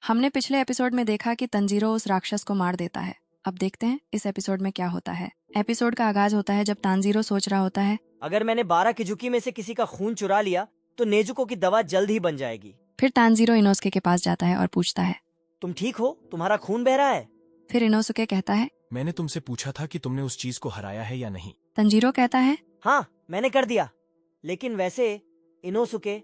हमने पिछले एपिसोड में देखा कि तंजीरो उस राक्षस को मार देता है। अब देखते हैं इस एपिसोड में क्या होता है। एपिसोड का आगाज होता है जब तांजीरो सोच रहा होता है, अगर मैंने 12 किजुकी में से किसी का खून चुरा लिया तो नेजुको की दवा जल्द ही बन जाएगी। फिर तांजीरो इनोसुके के पास जाता है और पूछता है, तुम ठीक हो? तुम्हारा खून बह रहा है? फिर इनोसुके कहता है, मैंने तुमसे पूछा था कि तुमने उस चीज को हराया है या नहीं। तंजीरो कहता है, हाँ, मैंने कर दिया। लेकिन वैसे इनोसुके,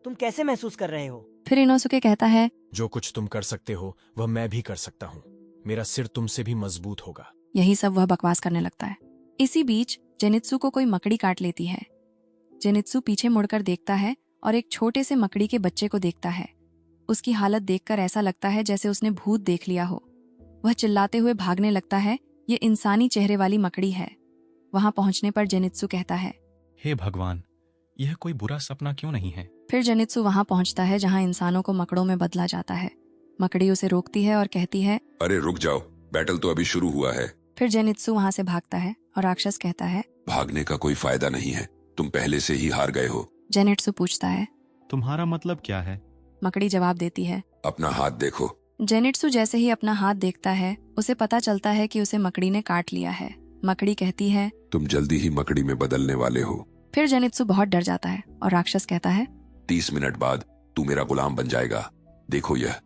तुम कैसे महसूस कर रहे हो? फिर इनोसुके कहता है, जो कुछ तुम कर सकते हो वह मैं भी कर सकता हूँ। मेरा सिर तुमसे भी मजबूत होगा। यही सब वह बकवास करने लगता है। इसी बीच जेनित्सु को कोई मकड़ी काट लेती है। जेनित्सु पीछे मुड़कर देखता है और एक छोटे से मकड़ी के बच्चे को देखता है। उसकी हालत देखकर ऐसा लगता है जैसे उसने भूत देख लिया हो। वह चिल्लाते हुए भागने लगता है। ये इंसानी चेहरे वाली मकड़ी है। वहां पहुंचने पर जेनित्सु कहता है, हे भगवान, यह कोई बुरा सपना क्यों नहीं है? फिर जेनित्सु वहां पहुंचता है जहां इंसानों को मकड़ों में बदला जाता है। मकड़ी उसे रोकती है और कहती है, अरे रुक जाओ, बैटल तो अभी शुरू हुआ है। फिर जेनित्सु वहां से भागता है और राक्षस कहता है, भागने का कोई फायदा नहीं है, तुम पहले से ही हार गए हो। जेनित्सु पूछता है, तुम्हारा मतलब क्या है? मकड़ी जवाब देती है, अपना हाथ देखो। जेनित्सु जैसे ही अपना हाथ देखता है उसे पता चलता है कि उसे मकड़ी ने काट लिया है। मकड़ी कहती है, तुम जल्दी ही मकड़ी में बदलने वाले हो। फिर जेनित्सु बहुत डर जाता है और राक्षस कहता है, 30 मिनट बाद तू मेरा गुलाम बन जाएगा। देखो यह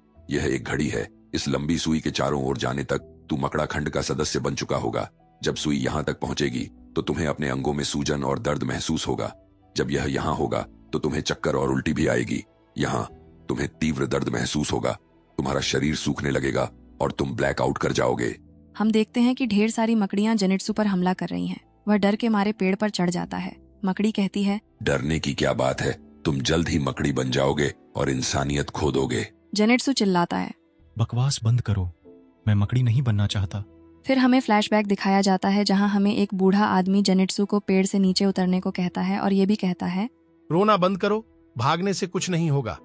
एक घड़ी है। इस लंबी सुई के चारों ओर जाने तक तू मकड़ा खंड का सदस्य बन चुका होगा। जब सुई यहाँ तक पहुंचेगी तो तुम्हें अपने अंगों में सूजन और दर्द महसूस होगा। जब यह यहाँ होगा तो तुम्हें चक्कर और उल्टी भी आएगी। यहाँ तुम्हें तीव्र दर्द महसूस होगा। तुम्हारा शरीर सूखने लगेगा और तुम ब्लैक आउट कर जाओगे। हम देखते हैं कि ढेर सारी मकड़ियां जेनित्सु पर हमला कर रही हैं। वह डर के मारे पेड़ पर चढ़ जाता है। मकड़ी कहती है, डरने की क्या बात है, तुम जल्द ही मकड़ी बन जाओगे और इंसानियत खो दोगे। जेनित्सु चिल्लाता है, बकवास बंद करो, मैं मकड़ी नहीं बनना चाहता। फिर हमें फ्लैशबैक दिखाया जाता है जहां हमें एक बूढ़ा आदमी जेनित्सु को पेड़ से नीचे उतरने को कहता है और ये भी कहता है, रोना बंद करो, भागने से कुछ नहीं होगा।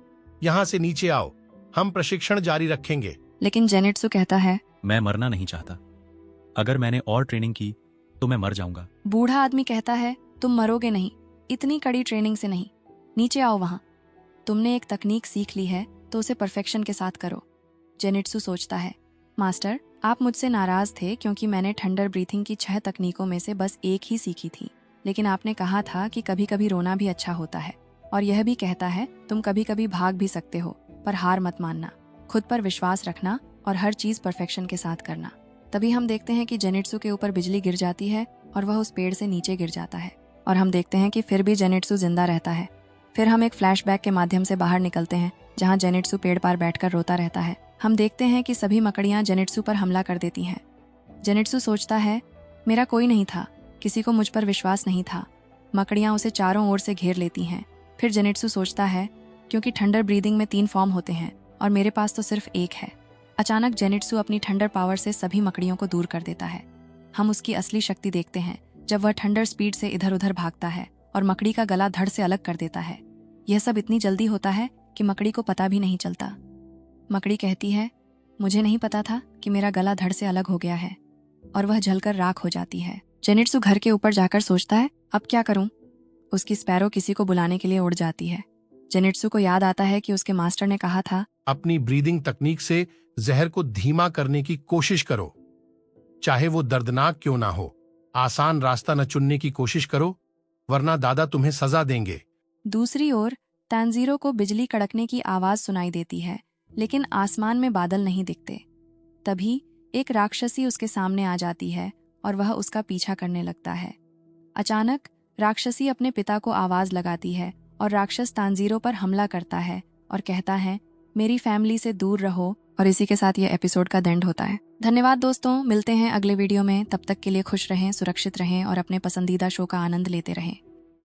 यहाँ से नीचे आओ, हम प्रशिक्षण जारी रखेंगे। लेकिन जेनित्सु कहता है, मैं मरना नहीं चाहता। अगर मैंने और ट्रेनिंग की तो मैं मर जाऊंगा। बूढ़ा आदमी कहता है, तुम मरोगे नहीं, इतनी कड़ी ट्रेनिंग से नहीं। नीचे आओ वहां। तुमने एक तकनीक सीख ली है तो उसे परफेक्शन के साथ करो। जेनित्सु सोचता है, मास्टर, आप मुझसे नाराज थे क्योंकि मैंने थंडर ब्रीथिंग की 6 तकनीकों में से बस एक ही सीखी थी। लेकिन आपने कहा था कि कभी कभी रोना भी अच्छा होता है। और यह भी कहता है, तुम कभी कभी भाग भी सकते हो, पर हार मत मानना, खुद पर विश्वास रखना और हर चीज परफेक्शन के साथ करना। तभी हम देखते हैं कि जेनित्सु के ऊपर बिजली गिर जाती है और वह उस पेड़ से नीचे गिर जाता है। और हम देखते हैं कि फिर भी जेनित्सु जिंदा रहता है। फिर हम एक फ्लैशबैक के माध्यम से बाहर निकलते हैं जहां जेनित्सु पेड़ पर बैठकर रोता रहता है। हम देखते हैं कि सभी मकड़ियां जेनित्सु पर हमला कर देती हैं। जेनित्सु सोचता है, मेरा कोई नहीं था, किसी को मुझ पर विश्वास नहीं था। मकड़ियां उसे चारों ओर से घेर लेती हैं। फिर जेनित्सु सोचता है, क्योंकि थंडर ब्रीदिंग में 3 फॉर्म होते हैं और मेरे पास तो सिर्फ एक है। अचानक जेनित्सु अपनी थंडर पावर से सभी मकड़ियों को दूर कर देता है। हम उसकी असली शक्ति देखते हैं जब वह थंडर स्पीड से इधर उधर भागता है और मकड़ी का गला धड़ से अलग कर देता है। यह सब इतनी जल्दी होता है कि मकड़ी को पता भी नहीं चलता। मकड़ी कहती है, मुझे नहीं पता था कि मेरा गला धड़ से अलग हो गया है। और वह जलकर राख हो जाती है। जेनित्सु घर के ऊपर जाकर सोचता है, अब क्या करूं? उसकी स्पैरो किसी को बुलाने के लिए उड़ जाती है। जेनित्सु को याद आता है कि उसके मास्टर ने कहा था, अपनी ब्रीदिंग तकनीक से जहर को धीमा करने की कोशिश करो, चाहे वो दर्दनाक क्यों ना हो। आसान रास्ता न चुनने की कोशिश करो, वरना दादा तुम्हें सजा देंगे। दूसरी ओर तांजीरो को बिजली कड़कने की आवाज सुनाई देती है, लेकिन आसमान में बादल नहीं दिखते। तभी एक राक्षसी उसके सामने आ जाती है और वह उसका पीछा करने लगता है। अचानक राक्षसी अपने पिता को आवाज लगाती है और राक्षस तांजीरो पर हमला करता है और कहता है, मेरी फैमिली से दूर रहो। और इसी के साथ ये एपिसोड का एंड होता है। धन्यवाद दोस्तों, मिलते हैं अगले वीडियो में। तब तक के लिए खुश रहें, सुरक्षित रहें और अपने पसंदीदा शो का आनंद लेते रहें।